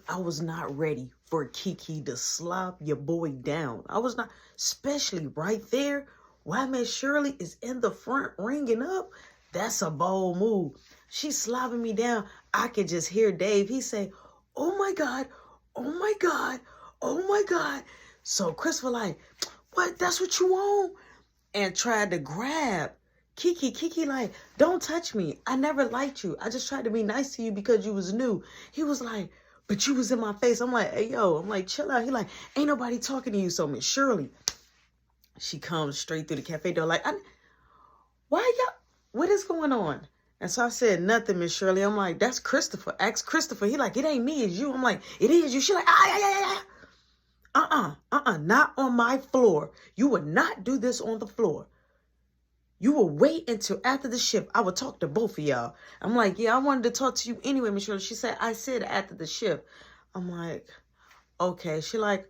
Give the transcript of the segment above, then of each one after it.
I was not ready for Kiki to slop your boy down. I was not, especially right there. Why Miss Shirley is in the front ringing up. That's a bold move. She's slopping me down. I could just hear Dave. He say, "Oh my God, oh my God, oh my God." So Christopher like, "What? That's what you want?" And tried to grab Kiki. Kiki like, "Don't touch me. I never liked you. I just tried to be nice to you because you was new." He was like, "But you was in my face." I'm like, "Hey, yo." I'm like, "Chill out." He like, "Ain't nobody talking to you." So Miss Shirley, she comes straight through the cafe door like, "Why y'all? What is going on?" And so I said, "Nothing, Miss Shirley." I'm like, "That's Christopher. Ask Christopher." He like, "It ain't me, it's you." I'm like, "It is you." She like, "Ah, yeah, yeah, yeah. Not on my floor. You would not do this on the floor. You will wait until after the shift. I would talk to both of y'all." I'm like, "Yeah, I wanted to talk to you anyway, Miss Shirley." She said, "I said after the shift." I'm like, "Okay." She like,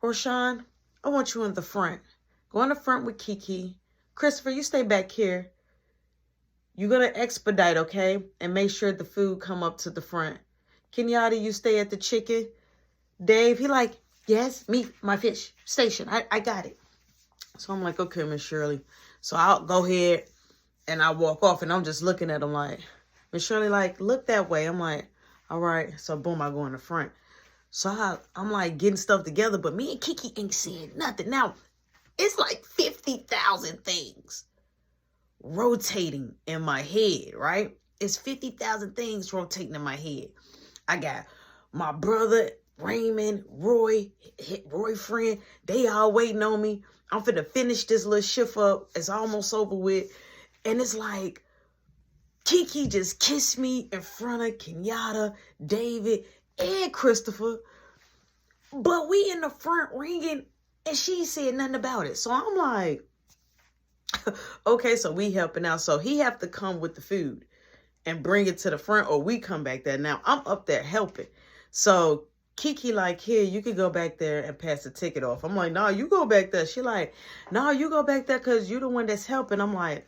"Roshan, I want you in the front. Go in the front with Kiki. Christopher, you stay back here. You're going to expedite, okay? And make sure the food come up to the front. Kenyatta, you stay at the chicken. Dave, he like, "Yes, meat, my fish station. I got it." So I'm like, "Okay, Miss Shirley." So I'll go ahead and I walk off and I'm just looking at him like, Miss Shirley like, "Look that way." I'm like, "All right." So boom, I go in the front. So I'm like getting stuff together, but me and Kiki ain't saying nothing. Now, it's like 50,000 things rotating in my head, right? It's 50,000 things rotating in my head. I got my brother, Raymond, Roy friend. They all waiting on me. I'm finna finish this little shift up. It's almost over with. And it's like, Kiki just kissed me in front of Kenyatta, David, and Christopher. But we in the front ringing, and she said nothing about it. So I'm like, okay, so we helping out. So he have to come with the food and bring it to the front, or we come back there. Now I'm up there helping. So Kiki like, "Here, you can go back there and pass the ticket off." I'm like, "No, you go back there." She like, "No, you go back there because you're the one that's helping." I'm like,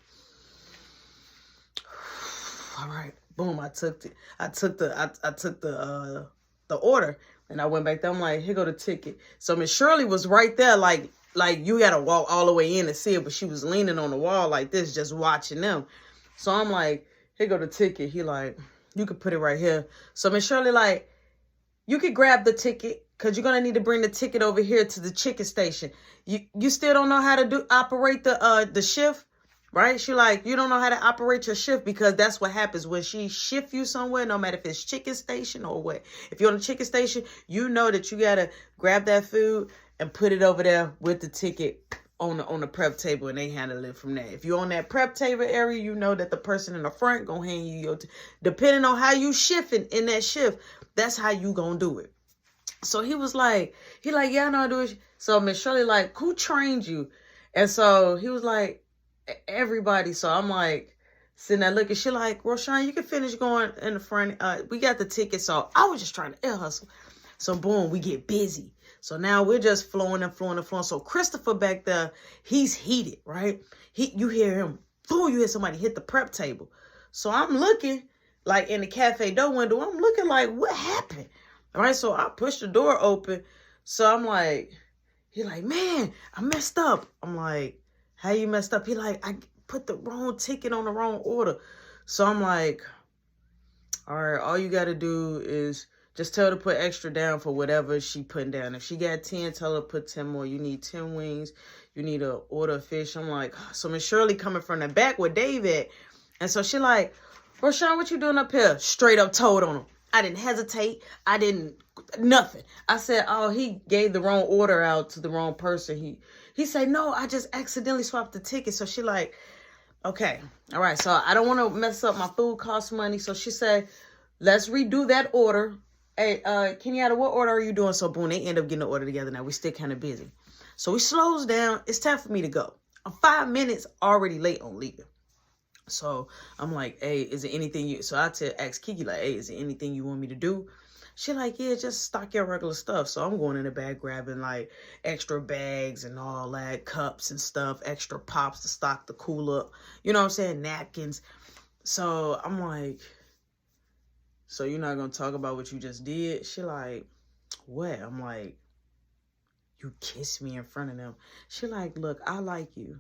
all right. Boom. I took the order and I went back there. I'm like, "Here go the ticket." So Miss Shirley was right there, like you gotta walk all the way in to see it, but she was leaning on the wall like this, just watching them. So I'm like, "Here go the ticket." He like, "You could put it right here." So Miss Shirley like, "You could grab the ticket because you're gonna need to bring the ticket over here to the chicken station. You still don't know how to operate the shift, right?" She like, "You don't know how to operate your shift because that's what happens when she shift you somewhere, no matter if it's chicken station or what. If you're on the chicken station, you know that you gotta grab that food and put it over there with the ticket on the prep table, and they handle it from there. If you're on that prep table area, you know that the person in the front gonna hand you your depending on how you shifting in that shift, that's how you gonna do it." So he like, "Yeah, I know how to do it." So Miss Shirley like, "Who trained you?" And so he was like, "Everybody." So I'm like sitting there looking. She like, "Roshan, you can finish going in the front. We got the ticket." So I was just trying to air hustle. So boom, we get busy. So now we're just flowing and flowing and flowing. So Christopher back there, he's heated, right? You hear him, boom, you hear somebody hit the prep table. So I'm looking like in the cafe door window. I'm looking like, what happened? All right, so I push the door open. So I'm like, he like, "Man, I messed up." I'm like, "How you messed up?" He like, "I put the wrong ticket on the wrong order." So I'm like, "All right, all you got to do is just tell her to put extra down for whatever she putting down. If she got 10, tell her to put 10 more. You need 10 wings. You need a order of fish." I'm like, so Miss Shirley coming from the back with David. And so she like, "Roshan, what you doing up here?" Straight up told on him. I didn't hesitate. I didn't, nothing. I said, "Oh, he gave the wrong order out to the wrong person." He said, "No, I just accidentally swapped the ticket." So she like, "Okay, all right. So I don't want to mess up. My food costs money." So she said, "Let's redo that order. Hey, Kenyatta, what order are you doing?" So boom, they end up getting the order together. Now we still kind of busy. So we slows down. It's time for me to go. I'm 5 minutes already late on leaving. So I'm like, "Hey, is it anything you..." So I ask Kiki like, "Hey, is there anything you want me to do?" She like, "Yeah, just stock your regular stuff." So I'm going in the bag grabbing like extra bags and all that, cups and stuff, extra pops to stock the cooler, you know what I'm saying, napkins. So I'm like, so you're not going to talk about what you just did? She like, what? I'm like, you kissed me in front of them. She like, look, I like you.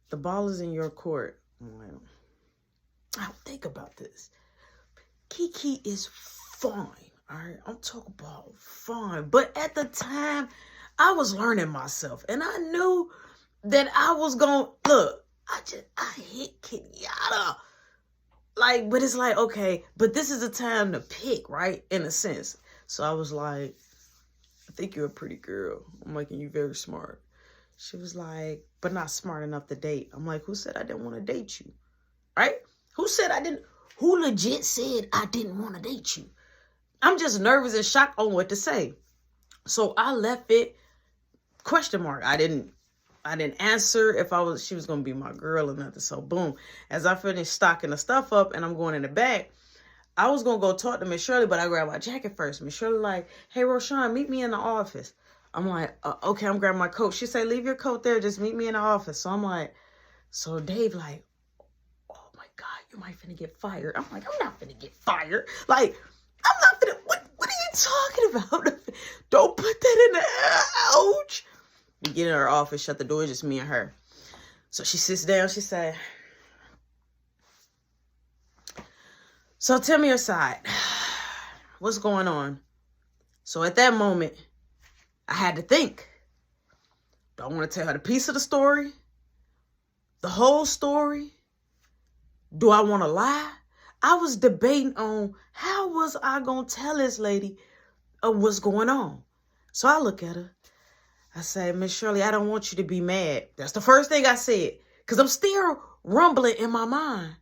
The ball is in your court. I'm like, I'll think about this. Kiki is fine. All right, I'm talking about fine. But at the time, I was learning myself. And I knew that I was going to, look, I hit Kenyatta. Like, but it's like, okay, but this is the time to pick, right? In a sense. So I was like, I think you're a pretty girl. I'm like, and you're very smart. She was like, but not smart enough to date. I'm like, who said I didn't want to date you? Right? Who said I didn't? Who legit said I didn't want to date you? I'm just nervous and shocked on what to say. So I left it question mark. I didn't answer if she was gonna be my girl or nothing. So boom. As I finished stocking the stuff up and I'm going in the back, I was gonna go talk to Miss Shirley, but I grabbed my jacket first. Miss Shirley like, hey Roshan, meet me in the office. I'm like, okay, I'm grabbing my coat. She said, leave your coat there, just meet me in the office. So I'm like, so Dave like, oh my God, you might finna get fired. I'm like, I'm not finna get fired. Like, I'm not finna, what are you talking about? Don't put that in the air, ouch. We get in her office, shut the door, just me and her. So she sits down, she said, so tell me your side. What's going on? So at that moment, I had to think. Do I want to tell her the piece of the story? The whole story? Do I want to lie? I was debating on how was I going to tell this lady what's going on. So I look at her. I say, Miss Shirley, I don't want you to be mad. That's the first thing I said. Because I'm still rumbling in my mind.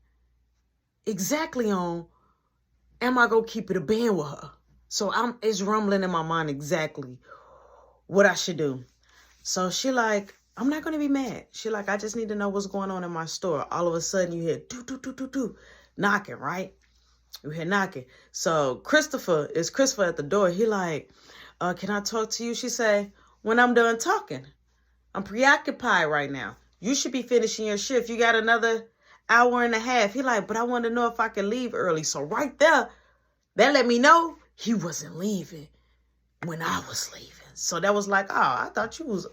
Exactly on, am I going to keep it a band with her? So it's rumbling in my mind exactly what I should do. So she like, I'm not going to be mad. She like, I just need to know what's going on in my store. All of a sudden you hear do, knocking, right? You hear knocking. So Christopher at the door. He like, can I talk to you? She say, when I'm done talking. I'm preoccupied right now. You should be finishing your shift. You got another hour and a half. He like, but I want to know if I can leave early. So right there, that let me know he wasn't leaving when I was leaving. So that was like, oh, I thought you was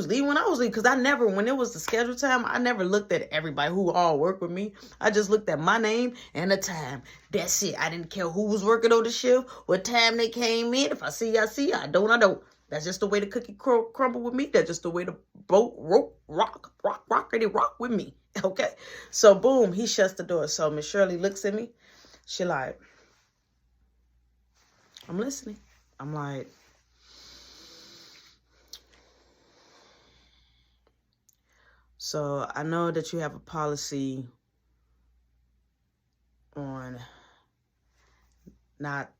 leaving when I was leaving. Because when it was the scheduled time, I never looked at everybody who all worked with me. I just looked at my name and the time. That's it. I didn't care who was working on the shift, what time they came in. If I see you, I see you. I don't. That's just the way the cookie crumble with me. That's just the way the boat rock with me. Okay? So boom, he shuts the door. So Miss Shirley looks at me. She like, I'm listening. I'm like, so I know that you have a policy on not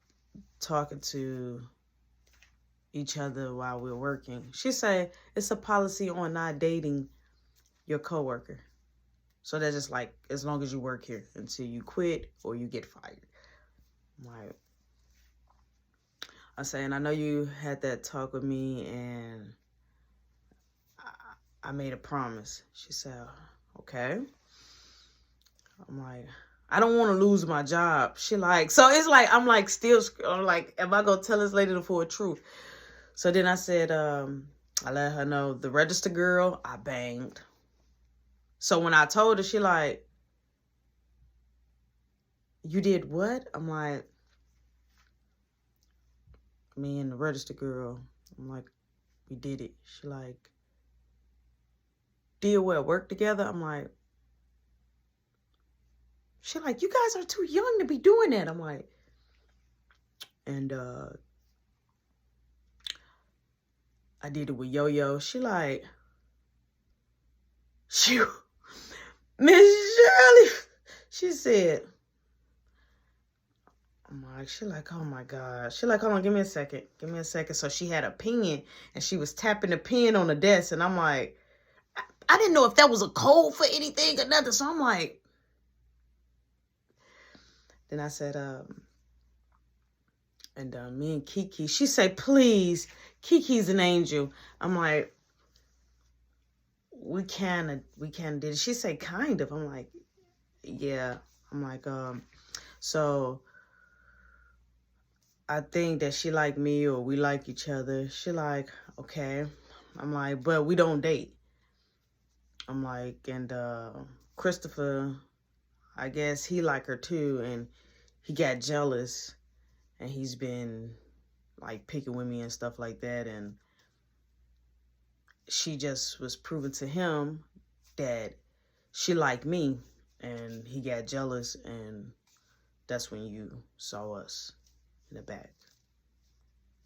talking to each other while we're working. She said it's a policy on not dating your coworker. So that's just like, as long as you work here until you quit or you get fired. Like, I say, and I know you had that talk with me and I made a promise. She said, okay. I'm like, I don't want to lose my job. She like, so it's like, I'm like, am I going to tell this lady the full truth? So then I said, I let her know the register girl, I banged. So when I told her, she like, you did what? I'm like, me and the register girl, I'm like, we did it. She like, did what, work together? I'm like, she like, you guys are too young to be doing that. I'm like, and I did it with Yo-Yo. She like, Miss Shirley, she said, I'm like, she like, oh my God. She like, hold on, give me a second. So she had a pen and she was tapping the pen on the desk. And I'm like, I didn't know if that was a code for anything or nothing. So I'm like, then I said, me and Kiki, she said, please, Kiki's an angel. I'm like, we can did it. She said, kind of. I'm like, yeah. I'm like, So I think that she like me or we like each other. She like, okay. I'm like, but we don't date. I'm like, and Christopher, I guess he like her too, and he got jealous, and he's been like picking with me and stuff like that, and she just was proving to him that she liked me, and he got jealous, and that's when you saw us in the back,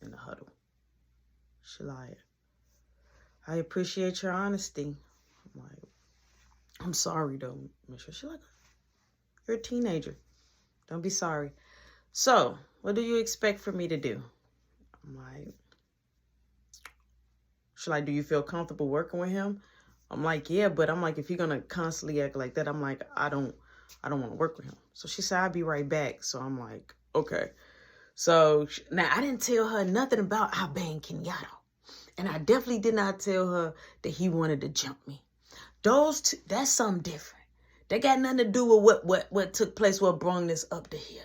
in the huddle. She like, I appreciate your honesty. I'm like, I'm sorry though, Michelle. She like, you're a teenager. Don't be sorry. So, what do you expect for me to do? I'm like, she like, do you feel comfortable working with him? I'm like, yeah, but I'm like, if you're gonna constantly act like that, I'm like, I don't want to work with him. So she said, I'll be right back. So I'm like, okay. So now I didn't tell her nothing about our band Kenyatta. And I definitely did not tell her that he wanted to jump me. Those two, that's something different. That got nothing to do with what took place, what brought this up to here.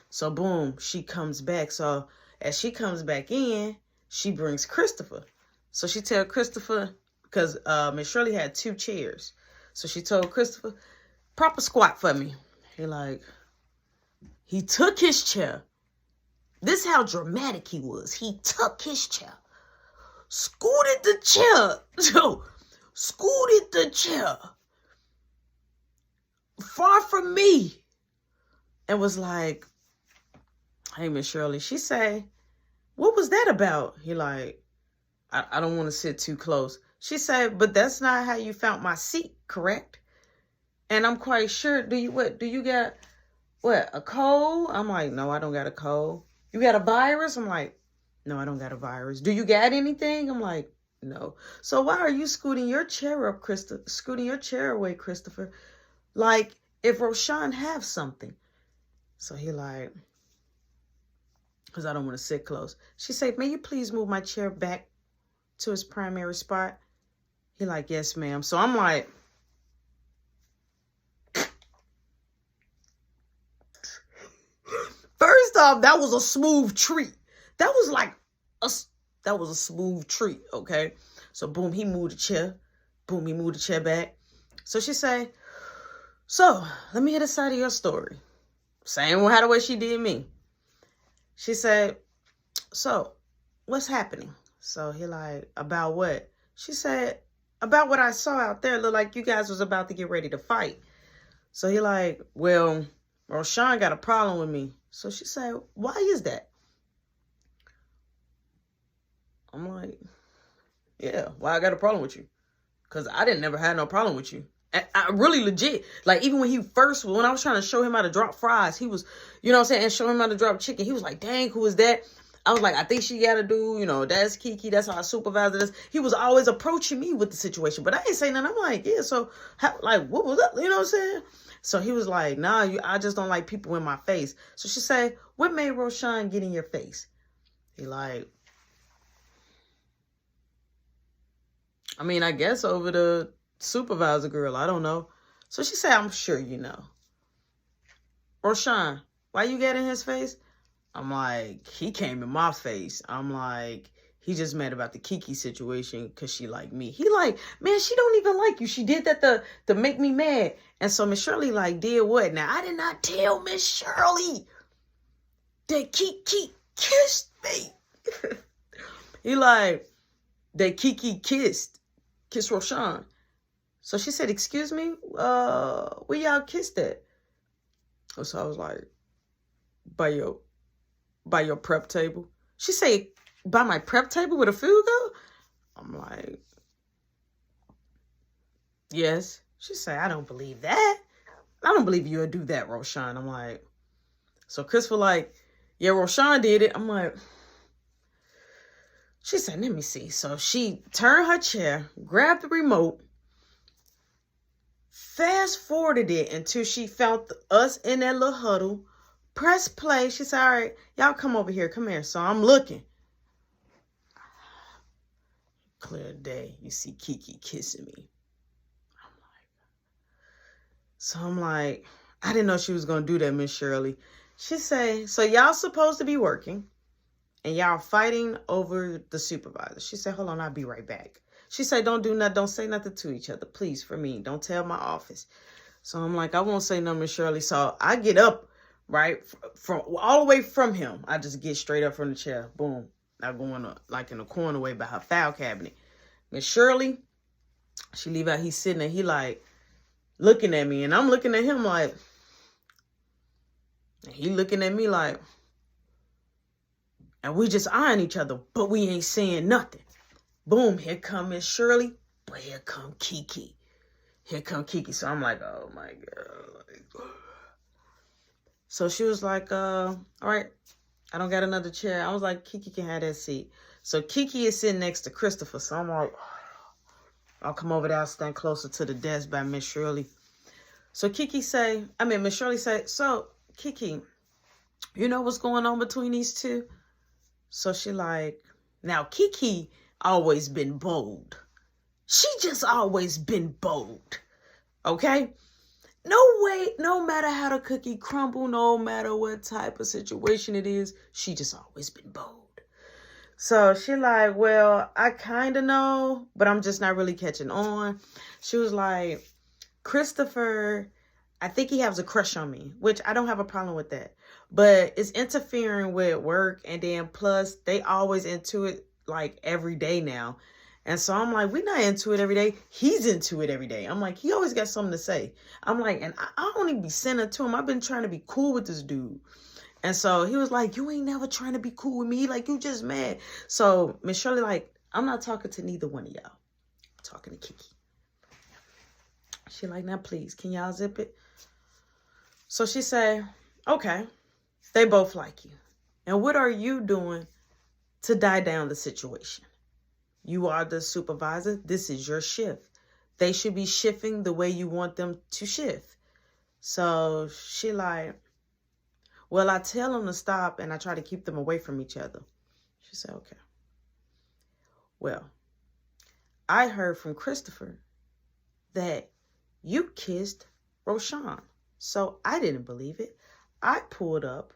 So boom, she comes back. So as she comes back in, she brings Christopher. So she tell Christopher, because Miss Shirley had 2 chairs. So she told Christopher, proper squat for me. He took his chair. This is how dramatic he was. He took his chair. Scooted the chair far from me, and was like, hey, Miss Shirley. She say, what was that about? He like, I don't want to sit too close. She said, but that's not how you found my seat, correct? And I'm quite sure, do you got, a cold? I'm like, no, I don't got a cold. You got a virus? I'm like, no, I don't got a virus. Do you got anything? I'm like, no. So why are you scooting your chair up, scooting your chair away, Christopher? Like, if Roshan have something. So he like, because I don't want to sit close. She said, may you please move my chair back to his primary spot? He like, yes, ma'am. So I'm like, first off, that was a smooth treat. That was a smooth treat, okay? So boom, he moved the chair. Boom, he moved the chair back. So she say, so let me hear the side of your story. Same how the way she did me. She said, so what's happening? So he like, about what? She said, about what I saw out there. Looked like you guys was about to get ready to fight. So he like, well, Roshan got a problem with me. So she said, why is that? I'm like, yeah, why I got a problem with you? Because I didn't never had no problem with you. And I really legit, like even when I was trying to show him how to drop fries, he was, you know what I'm saying, and show him how to drop chicken. He was like, dang, who is that? I was like, I think she got to do, that's Kiki. That's our supervisor. He was always approaching me with the situation, but I ain't saying nothing. I'm like, yeah, so what was up? You know what I'm saying? So he was like, nah, I just don't like people in my face. So she said, what made Roshan get in your face? He like, I mean, I guess over the supervisor girl. I don't know. So she said, I'm sure you know. Roshan, why you get in his face? I'm like, he came in my face. I'm like, he just mad about the Kiki situation because she like me. He like, man, she don't even like you. She did that to make me mad. And so Miss Shirley like, did what? Now, I did not tell Miss Shirley that Kiki kissed me. He like, that Kiki kissed Roshan. So she said, excuse me, where y'all kissed at? So I was like, by your prep table. She said, by my prep table with a food go? I'm like, yes. She said, I don't believe that. I don't believe you would do that, Roshan. I'm like, so Chris was like, yeah, Roshan did it. I'm like, she said, let me see. So she turned her chair, grabbed the remote, fast forwarded it until she felt us in that little huddle. Press play. She said, all right, y'all come over here. Come here. So I'm looking. Clear day. You see Kiki kissing me. I'm like, I didn't know she was going to do that, Miss Shirley. She say, so y'all supposed to be working and y'all fighting over the supervisor. She said, hold on, I'll be right back. She said, don't say nothing to each other, please, for me. Don't tell my office. So I'm like, I won't say no, Miss Shirley. So I get up, right, from all the way from him. I just get straight up from the chair. Boom. I go in like in the corner way by her file cabinet. Miss Shirley, she leave out. He's sitting there. He like looking at me, and I'm looking at him like, and he looking at me like, and we just eyeing each other, but we ain't saying nothing. Boom, here come Miss Shirley, but here come Kiki. Here come Kiki. So I'm like, oh my God. So she was like, all right, I don't got another chair. I was like, Kiki can have that seat. So Kiki is sitting next to Christopher. So I'm like, I'll come over there, I'll stand closer to the desk by Miss Shirley. So Miss Shirley say, so Kiki, you know what's going on between these two? So she like, now Kiki always been bold. She just always been bold. Okay? No way, no matter how the cookie crumble, no matter what type of situation it is, she just always been bold. So she like, well, I kind of know, but I'm just not really catching on. She was like, Christopher, I think he has a crush on me, which I don't have a problem with that. But it's interfering with work, and then plus they always into it like every day now. And so I'm like, we're not into it every day. He's into it every day. I'm like, he always got something to say. I'm like, and I don't even be sending it to him. I've been trying to be cool with this dude. And so he was like, you ain't never trying to be cool with me. Like, you just mad. So Miss Shirley like, I'm not talking to neither one of y'all. I'm talking to Kiki. She like, now please, can y'all zip it? So she say, okay, they both like you. And what are you doing to die down the situation? You are the supervisor. This is your shift. They should be shifting the way you want them to shift. So she like, well, I tell them to stop and I try to keep them away from each other. She said, okay. Well, I heard from Christopher that you kissed Roshan. So I didn't believe it. I pulled up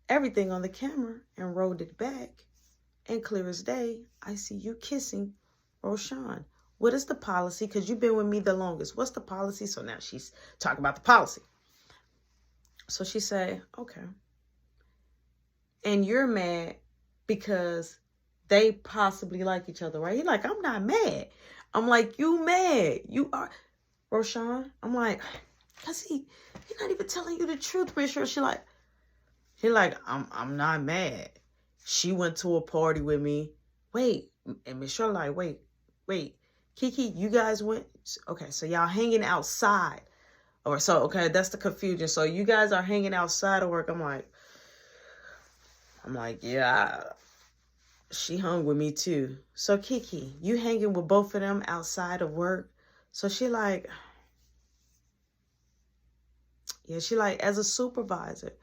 everything on the camera and rolled it back. And clear as day, I see you kissing Roshan. What is the policy? Because you've been with me the longest. What's the policy? So now she's talking about the policy. So she said, okay. And you're mad because they possibly like each other, right? He's like, I'm not mad. I'm like, you mad. You are. Roshan, I'm like, because he's not even telling you the truth, pretty sure. He like, I'm not mad. She went to a party with me. Wait. And Miss Shirley like, wait. Kiki, you guys went? Okay, so y'all hanging outside. Or so, okay, that's the confusion. So you guys are hanging outside of work. I'm like, yeah, she hung with me too. So Kiki, you hanging with both of them outside of work? So she like, yeah, she like, as a supervisor,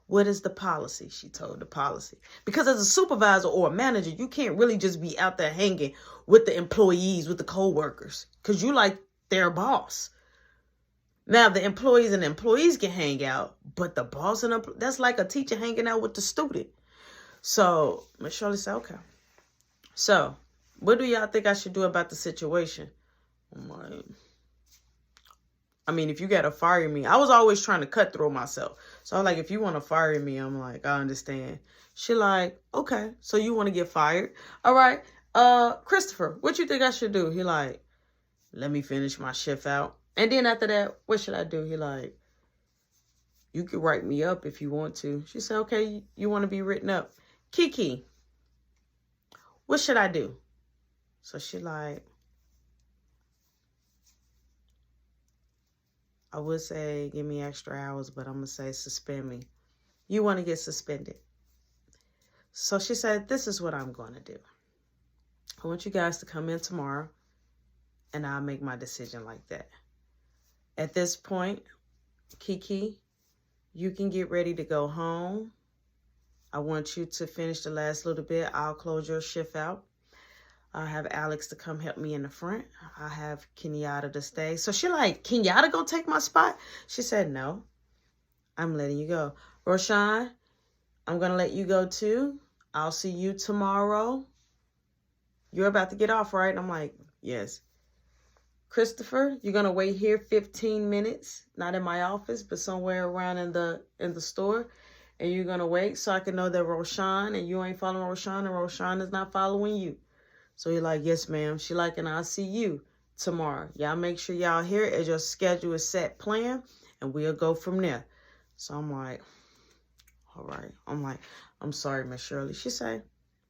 what is the policy? She told the policy. Because as a supervisor or a manager, you can't really just be out there hanging with the employees, with the co-workers, because you like their boss. Now, the employees can hang out, but the boss that's like a teacher hanging out with the student. So Miss Shirley said, okay. So what do y'all think I should do about the situation? I'm like, I mean, if you got to fire me, I was always trying to cut through myself. So I'm like, if you want to fire me, I'm like, I understand. She like, okay, so you want to get fired? All right. Christopher, what you think I should do? He like, let me finish my shift out. And then after that, what should I do? He like, you could write me up if you want to. She said, okay, you want to be written up. Kiki, what should I do? So she like, I would say give me extra hours, but I'm going to say suspend me. You want to get suspended. So she said, this is what I'm going to do. I want you guys to come in tomorrow and I'll make my decision like that. At this point, Kiki, you can get ready to go home. I want you to finish the last little bit. I'll close your shift out. I'll have Alex to come help me in the front. I'll have Kenyatta to stay. So she like, Kenyatta gonna take my spot? She said, no, I'm letting you go. Roshan, I'm gonna let you go too. I'll see you tomorrow. You're about to get off, right? And I'm like, yes. Christopher, you're gonna wait here 15 minutes, not in my office, but somewhere around in the store. And you're gonna wait so I can know that Roshan and you ain't following Roshan and Roshan is not following you. So you're like, yes, ma'am. She like, and I'll see you tomorrow. Y'all make sure y'all here as your schedule is set plan, and we'll go from there. So I'm like, all right. I'm like, I'm sorry, Miss Shirley. She said,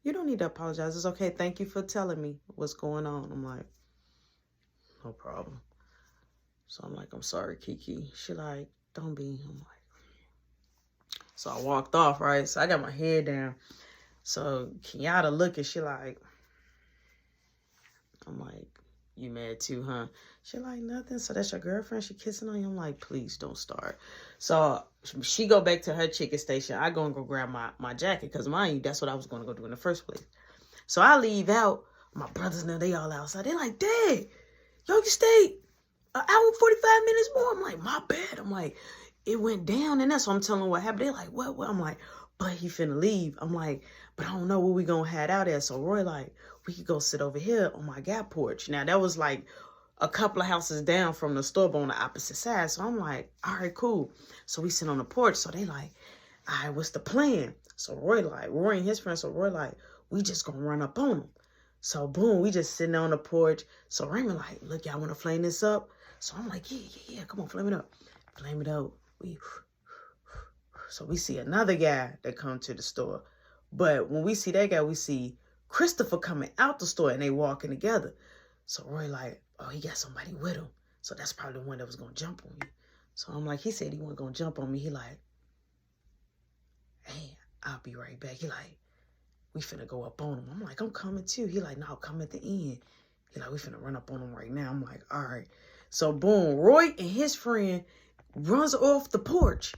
you don't need to apologize. It's okay. Thank you for telling me what's going on. I'm like, no problem. So I'm like, I'm sorry, Kiki. She like, don't be. I'm like, so I walked off, right? So I got my head down. So Kenyatta looking, she like, I'm like, you mad too, huh? She like, nothing. So that's your girlfriend? She kissing on you? I'm like, please don't start. So she go back to her chicken station. I go and go grab my jacket because, mind you, that's what I was going to go do in the first place. So I leave out. My brothers now, they all outside. They like, Dad, yo, you stayed an hour 45 minutes more. I'm like, my bad. I'm like, it went down, and that's what I'm telling them what happened. They like, what? I'm like, but he finna leave. I'm like, but I don't know where we gonna head out at. So Roy like, we could go sit over here on my gap porch. Now that was like a couple of houses down from the store, but on the opposite side. So I'm like, all right, cool. So we sit on the porch. So they like, all right, what's the plan? So Roy and his friends. So Roy like, we just gonna run up on them. So boom, we just sitting on the porch. So Raymond like, look, y'all wanna flame this up? So I'm like, yeah, come on, flame it up. Flame it up. So we see another guy that come to the store. But when we see that guy, we see Christopher coming out the store and they walking together. So Roy like, oh, he got somebody with him. So that's probably the one that was going to jump on me. So I'm like, he said he wasn't going to jump on me. He like, hey, I'll be right back. He like, we finna go up on him. I'm like, I'm coming too. He like, no, come at the end. He like, we finna run up on him right now. I'm like, all right. So boom, Roy and his friend runs off the porch.